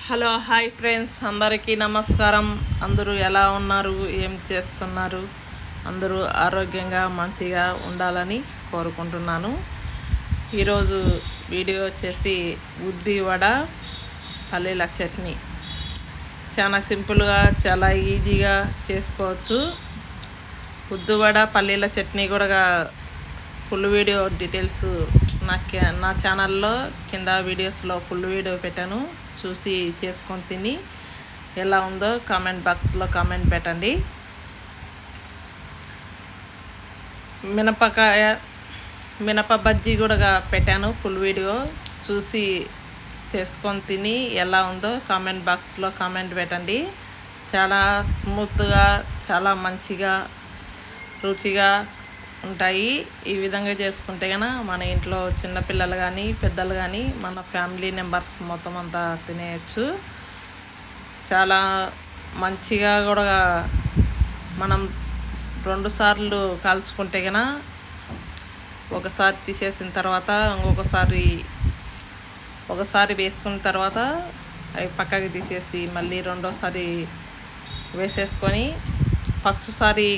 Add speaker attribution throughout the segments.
Speaker 1: Hello hi friends, అందరికీ నమస్కారం. అందరూ ఎలా ఉన్నారు, ఏం చేస్తున్నారు? అందరూ ఆరోగ్యంగా మంచిగా ఉండాలని కోరుకుంటున్నాను. ఈరోజు వీడియో వచ్చేసి ఉద్ది వడ పల్లీల చట్నీ. చాలా సింపుల్గా చాలా ఈజీగా చేసుకోవచ్చు. ఉద్ది వడ పల్లీల చట్నీ కూడా ఫుల్ వీడియో డీటెయిల్స్ నా ఛానల్లో కింద వీడియోస్లో ఫుల్ వీడియో పెట్టాను. చూసి చేసుకొని తిని ఎలా ఉందో కామెంట్ బాక్స్లో కామెంట్ పెట్టండి. మినప బజ్జీ కూడా పెట్టాను ఫుల్ వీడియో. చూసి చేసుకొని తిని ఎలా ఉందో కామెంట్ బాక్స్లో కామెంట్ పెట్టండి. చాలా స్మూత్గా చాలా మంచిగా రుచిగా ఉంటాయి. ఈ విధంగా చేసుకుంటే కనుక మన ఇంట్లో చిన్నపిల్లలు కానీ పెద్దలు కానీ మన ఫ్యామిలీ మెంబర్స్ మొత్తం అంతా తినేయచ్చు. చాలా మంచిగా కూడా మనం 2 సార్లు కాల్చుకుంటే కనుక ఒకసారి తీసేసిన తర్వాత ఒకసారి వేసుకున్న తర్వాత అవి పక్కకి తీసేసి మళ్ళీ రెండోసారి వేసేసుకొని ఫస్ట్ సారి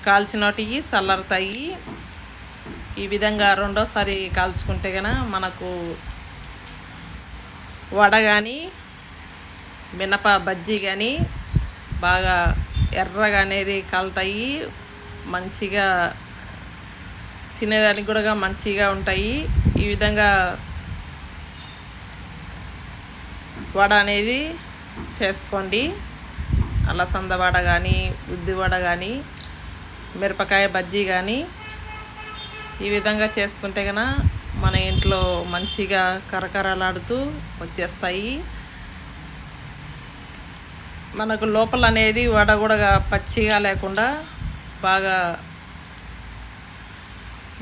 Speaker 1: కాల్చినటివి చల్లారుతాయి. ఈ విధంగా రెండోసారి కాల్చుకుంటే కనుక మనకు వడ కానీ మినప బజ్జీ కానీ బాగా ఎర్రగా అనేది కాలుతాయి. మంచిగా తినేదానికి కూడా మంచిగా ఉంటాయి. ఈ విధంగా వడ అనేది చేసుకోండి. అలసంద వడ కానీ ఉద్ది వడ కానీ మిరపకాయ బజ్జీ కానీ ఈ విధంగా చేసుకుంటే కనుక మన ఇంట్లో మంచిగా కరకరలాడుతూ వచ్చేస్తాయి. మనకు లోపల అనేది వడ కూడా పచ్చిగా లేకుండా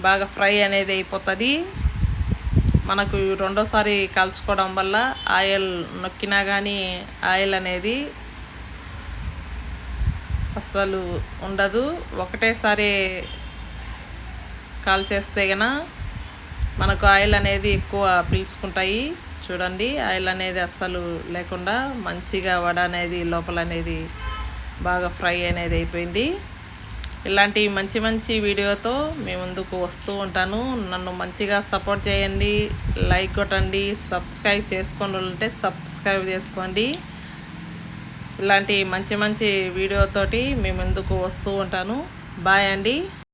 Speaker 1: బాగా ఫ్రై అనేది అయిపోతుంది. మనకు రెండోసారి కాల్చుకోవడం వల్ల ఆయిల్ నొక్కినా కానీ ఆయిల్ అనేది అస్సలు ఉండదు. ఒకటేసారి కాల్చేస్తే కనుక మనకు ఆయిల్ అనేది ఎక్కువ పీల్చుకుంటాయి. చూడండి, ఆయిల్ అనేది అస్సలు లేకుండా మంచిగా వడ అనేది లోపల అనేది బాగా ఫ్రై అనేది అయిపోయింది. ఇలాంటి మంచి వీడియోతో మీ ముందుకు వస్తూ ఉంటాను. నన్ను మంచిగా సపోర్ట్ చేయండి, లైక్ కొట్టండి, సబ్స్క్రైబ్ చేసుకోండి ఉంటే సబ్స్క్రైబ్ చేసుకోండి. ఇలాంటి మంచి వీడియోతోటి మీ ముందుకు వస్తూ ఉంటాను. బాయ్ అండి.